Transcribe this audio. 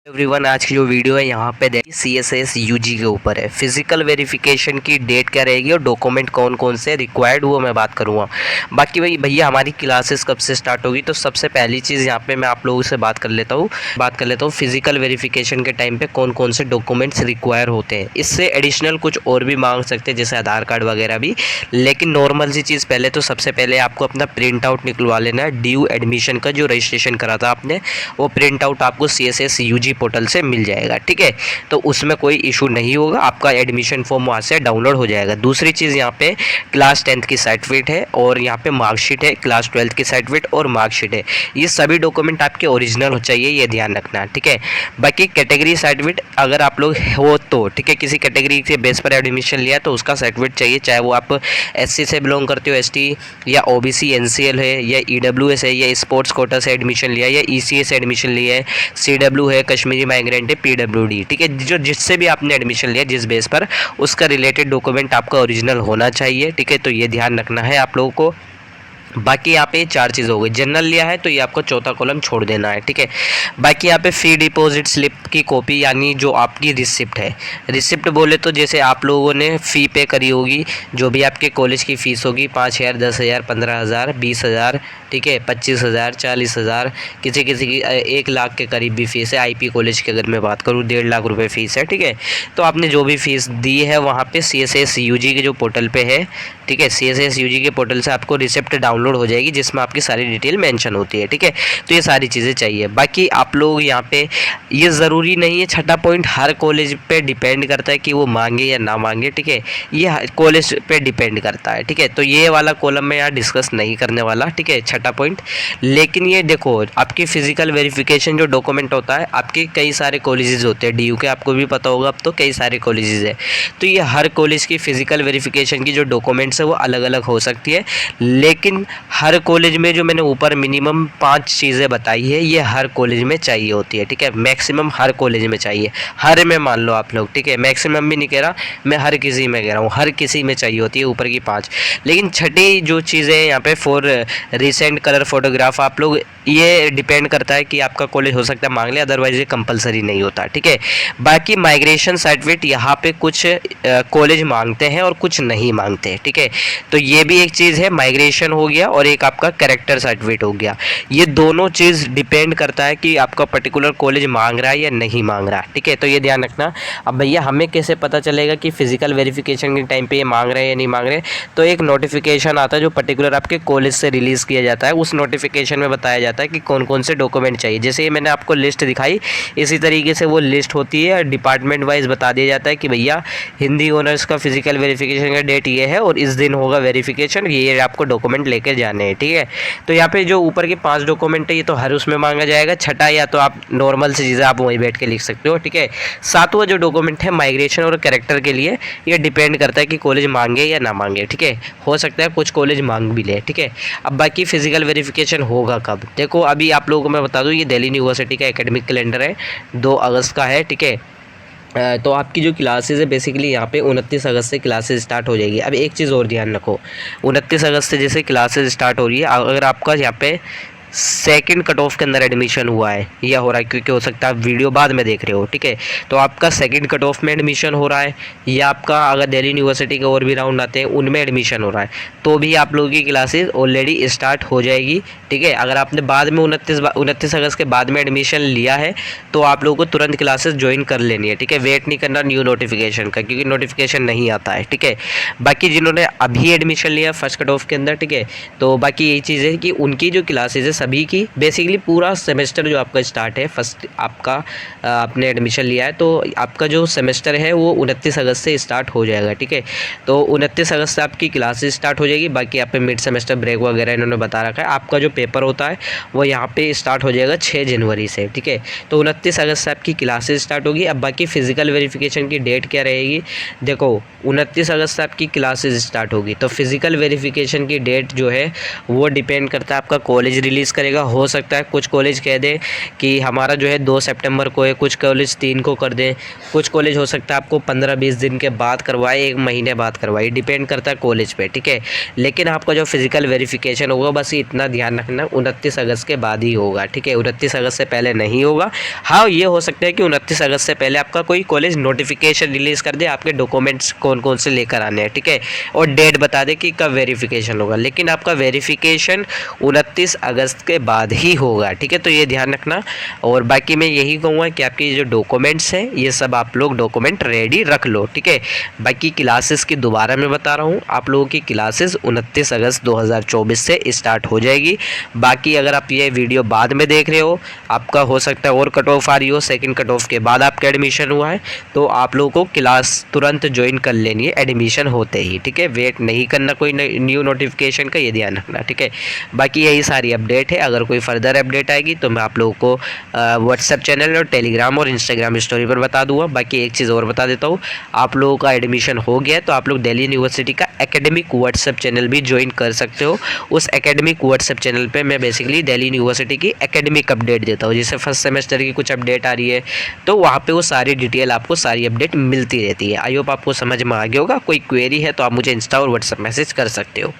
Everyone, आज की जो वीडियो है यहाँ पे देखिए CSS UG के ऊपर है। फिजिकल वेरिफिकेशन की डेट क्या रहेगी और डॉक्यूमेंट कौन कौन से रिक्वायर्ड वो मैं बात करूँगा। बाकी भाई भैया हमारी क्लासेस कब से स्टार्ट होगी, तो सबसे पहली चीज़ यहाँ पे मैं आप लोगों से बात कर लेता हूँ फिजिकल वेरिफिकेशन के टाइम पे कौन कौन से डॉक्यूमेंट्स रिक्वायर होते हैं। इससे एडिशनल कुछ और भी मांग सकते हैं जैसे आधार कार्ड वगैरह भी, लेकिन नॉर्मल सी चीज़ पहले तो सबसे पहले आपको अपना प्रिंट आउट निकलवा लेना है। ड्यू एडमिशन का जो रजिस्ट्रेशन करा था आपने, वो प्रिंट आउट आपको CSS UG पोर्टल से मिल जाएगा। ठीक है, तो उसमें कोई इशू नहीं होगा, आपका एडमिशन फॉर्म वहाँ से डाउनलोड हो जाएगा। दूसरी चीज़ यहाँ पे क्लास 10th की सर्टिफिकेट है और यहाँ पे मार्कशीट है, क्लास 12th की सर्टिफिकेट और मार्कशीट है। ये सभी डॉक्यूमेंट आपके ओरिजिनल हो चाहिए, ये ध्यान रखना। ठीक है, बाकी कैटेगरी सर्टिफिकेट अगर आप लोग हो तो ठीक है, किसी कैटेगरी के बेस पर एडमिशन लिया तो उसका सर्टिफिकेट चाहिए, चाहे वो आप SC से बिलोंग करते हो, ST या OBC NCL है या EWS है या स्पोर्ट्स कोटा से एडमिशन लिया या ECA से एडमिशन लिया है, CW है, कश्मीरी माइग्रेंट है, PWD। ठीक है, जो जिससे भी आपने एडमिशन लिया जिस बेस पर, उसका रिलेटेड डॉक्यूमेंट आपका ओरिजिनल होना चाहिए। ठीक है, तो ये ध्यान रखना है आप लोगों को। बाकी यहाँ पे 4 चीज़ हो गई। जनरल लिया है तो ये आपको चौथा कॉलम छोड़ देना है। ठीक है, बाकी यहाँ पे फी डिपॉजिट स्लिप की कॉपी यानी जो आपकी रिसिप्ट है। रिसिप्ट बोले तो जैसे आप लोगों ने फ़ी पे करी होगी, जो भी आपके कॉलेज की फ़ीस होगी, 5,000, 10,000, 15,000, 20,000, ठीक है, 25,000, 40,000, किसी किसी की 1 लाख के करीब भी फ़ीस है। IP कॉलेज की अगर मैं बात करूँ 1.5 लाख रुपये फ़ीस है। ठीक है, तो आपने जो भी फ़ीस दी है वहाँ पे CSS UG के जो पोर्टल पे है, ठीक है, CSS UG के पोर्टल से आपको रिसिप्ट डाउनलोड हो जाएगी जिसमें आपकी सारी डिटेल मेंशन होती है। ठीक है, तो ये सारी चीज़ें चाहिए। बाकी आप लोग यहाँ पे ये ज़रूरी नहीं है, छठा पॉइंट हर कॉलेज पे डिपेंड करता है कि वो मांगे या ना मांगे। ठीक है, ये कॉलेज पे डिपेंड करता है। ठीक है, तो ये वाला कॉलम मैं यहाँ डिस्कस नहीं करने वाला। ठीक है, छठा पॉइंट। लेकिन ये देखो, आपकी फिजिकल वेरिफिकेशन जो डॉक्यूमेंट होता है, आपके कई सारे कॉलेजेस होते हैं, DU के आपको भी पता होगा, अब तो कई सारे कॉलेजेस है, तो ये हर कॉलेज की फिजिकल वेरिफिकेशन की जो डॉक्यूमेंट्स है वो अलग अलग हो सकती है। लेकिन हर कॉलेज में जो मैंने ऊपर मिनिमम 5 चीज़ें बताई है, ये हर कॉलेज में चाहिए होती है। ठीक है, मैक्सिमम हर कॉलेज में चाहिए, हर में मान लो आप लोग। ठीक है, मैक्सिमम भी नहीं कह रहा मैं, हर किसी में कह रहा हूँ, हर किसी में चाहिए होती है ऊपर की 5। लेकिन छठी जो चीज़ें यहाँ पे फॉर रिसेंट कलर फोटोग्राफ, आप लोग ये डिपेंड करता है कि आपका कॉलेज हो सकता है मांग ले, अदरवाइज ये कंपलसरी नहीं होता। ठीक है, बाकी माइग्रेशन सर्टिफिकेट यहाँ पे कुछ कॉलेज मांगते हैं और कुछ नहीं मांगते। ठीक है, तो ये भी एक चीज़ है, माइग्रेशन हो गया और एक आपका कैरेक्टर सर्टिफिकेट हो गया। ये दोनों चीज़ डिपेंड करता है कि आपका पर्टिकुलर कॉलेज मांग रहा है या नहीं मांग रहा है। ठीक है, तो ये ध्यान रखना। अब भैया हमें कैसे पता चलेगा कि फिजिकल वेरिफिकेशन के टाइम पे ये मांग रहे हैं या नहीं मांग रहे? तो एक नोटिफिकेशन आता है जो पर्टिकुलर आपके कॉलेज से रिलीज़ किया जाता है। उस नोटिफिकेशन में बताया जाता है कि कौन कौन से डॉक्यूमेंट चाहिए। जैसे ये मैंने आपको लिस्ट दिखाई, इसी तरीके से वो लिस्ट होती है, डिपार्टमेंट वाइज बता दिया जाता है कि भैया हिंदी ऑनर्स का फिजिकल वेरिफिकेशन का डेट ये है और इस दिन होगा वेरिफिकेशन, ये आपको डॉक्यूमेंट लेकर जाने हैं। ठीक है, तो यहाँ पे जो ऊपर के 5 डॉक्यूमेंट है ये तो हर उसमें मांगा जाएगा। छठा या तो आप नॉर्मल सी चीज़ें आप वहीं बैठ के लिख सकते हो। ठीक है, सातवां जो डॉक्यूमेंट है माइग्रेशन और कैरेक्टर के लिए, ये डिपेंड करता है कि कॉलेज मांगे या ना मांगे। ठीक है, हो सकता है कुछ कॉलेज मांग भी ले। ठीक है, अब बाकी फिजिकल वेरिफिकेशन होगा कब, देखो अभी आप लोगों को मैं बता दूँ, ये दिल्ली यूनिवर्सिटी का एकेडमिक कैलेंडर है, 2 अगस्त का है। ठीक है, तो आपकी जो क्लासेस है बेसिकली यहाँ पे 29 अगस्त से क्लासेस स्टार्ट हो जाएगी। अब एक चीज़ और ध्यान रखो, 29 अगस्त से जैसे क्लासेस स्टार्ट हो रही है, अगर आपका यहाँ पे सेकंड कट ऑफ के अंदर एडमिशन हुआ है या हो रहा है, क्योंकि हो सकता है आप वीडियो बाद में देख रहे हो। ठीक है, तो आपका सेकंड कट ऑफ में एडमिशन हो रहा है या आपका अगर दिल्ली यूनिवर्सिटी के और भी राउंड आते हैं उनमें एडमिशन हो रहा है, तो भी आप लोगों की क्लासेस ऑलरेडी स्टार्ट हो जाएगी। ठीक है, अगर आपने बाद में 29 अगस्त के बाद में एडमिशन लिया है तो आप लोगों को तुरंत क्लासेस ज्वाइन कर लेनी है। ठीक है, वेट नहीं करना न्यू नोटिफिकेशन का, क्योंकि नोटिफिकेशन नहीं आता है। ठीक है, बाकी जिन्होंने अभी एडमिशन लिया फर्स्ट कट ऑफ के अंदर, ठीक है, तो बाकी यही चीज़ है कि उनकी जो क्लासेज है सभी की बेसिकली पूरा सेमेस्टर जो आपका स्टार्ट है, फर्स्ट आपका आपने एडमिशन लिया है तो आपका जो सेमेस्टर है वो 29 अगस्त से स्टार्ट हो जाएगा। ठीक है, तो 29 अगस्त से आपकी क्लासेस स्टार्ट हो जाएगी। बाकी यहाँ पे मिड सेमेस्टर ब्रेक वगैरह इन्होंने बता रखा है। आपका जो पेपर होता है वो यहाँ पे स्टार्ट हो जाएगा 6 जनवरी से। ठीक है, तो 29 अगस्त से आपकी क्लासेस स्टार्ट होगी। अब बाकी फिजिकल वेरिफिकेशन की डेट क्या रहेगी, देखो 29 अगस्त से आपकी क्लासेस स्टार्ट होगी, तो फिजिकल वेरिफिकेशन की डेट जो है वो डिपेंड करता है आपका कॉलेज रिलीज़ रिलीज़ करेगा। हो सकता है कुछ कॉलेज कह दे कि हमारा जो है 2 सितंबर को है, कुछ कॉलेज 3 को कर दें, कुछ कॉलेज हो सकता है आपको 15-20 दिन के बाद करवाए, 1 महीने बाद करवाए, डिपेंड करता है कॉलेज पे, ठीक है। लेकिन आपका जो फिजिकल वेरिफिकेशन होगा बस इतना ध्यान रखना 29 अगस्त के बाद ही होगा, ठीक है। 29 अगस्त से पहले नहीं होगा। हाँ, ये हो सकता है कि 29 अगस्त से पहले आपका कोई कॉलेज नोटिफिकेशन रिलीज़ कर दे आपके डॉक्यूमेंट्स कौन कौन से लेकर आने हैं, ठीक है, और डेट बता दे कि कब वेरिफिकेशन होगा। लेकिन आपका वेरिफिकेशन 29 अगस्त के बाद ही होगा, ठीक है, तो ये ध्यान रखना। और बाकी मैं यही कहूँगा कि आपके जो डॉक्यूमेंट्स हैं ये सब आप लोग डॉक्यूमेंट रेडी रख लो, ठीक है। बाकी क्लासेस की दोबारा मैं बता रहा हूँ, आप लोगों की क्लासेस 29 अगस्त 2024 से स्टार्ट हो जाएगी। बाकी अगर आप ये वीडियो बाद में देख रहे हो, आपका हो सकता है और कट ऑफ आ रही हो, सेकंड कट ऑफ के बाद आपका एडमिशन हुआ है, तो आप लोगों को क्लास तुरंत ज्वाइन कर लेनी है एडमिशन होते ही, ठीक है। वेट नहीं करना कोई न्यू नोटिफिकेशन का, ये ध्यान रखना, ठीक है। बाकी यही सारी अपडेट है। अगर कोई फर्दर अपडेट आएगी तो मैं आप लोगों को व्हाट्सएप चैनल और टेलीग्राम और इंस्टाग्राम स्टोरी पर बता दूंगा। बाकी एक चीज़ और बता देता हूँ, आप लोगों का एडमिशन हो गया है तो आप लोग दिल्ली यूनिवर्सिटी का एकेडमिक व्हाट्सएप चैनल भी ज्वाइन कर सकते हो। उस एकेडमिक व्हाट्सएप चैनल पे मैं बेसिकली दिल्ली यूनिवर्सिटी की एकेडमिक अपडेट देता हूँ। जैसे फर्स्ट सेमेस्टर की कुछ अपडेट आ रही है तो वहाँ पे वो सारी डिटेल आपको सारी अपडेट मिलती रहती है। आई होप आपको समझ में आ गया होगा। कोई क्वेरी है तो आप मुझे इंस्टा और व्हाट्सएप मैसेज कर सकते हो।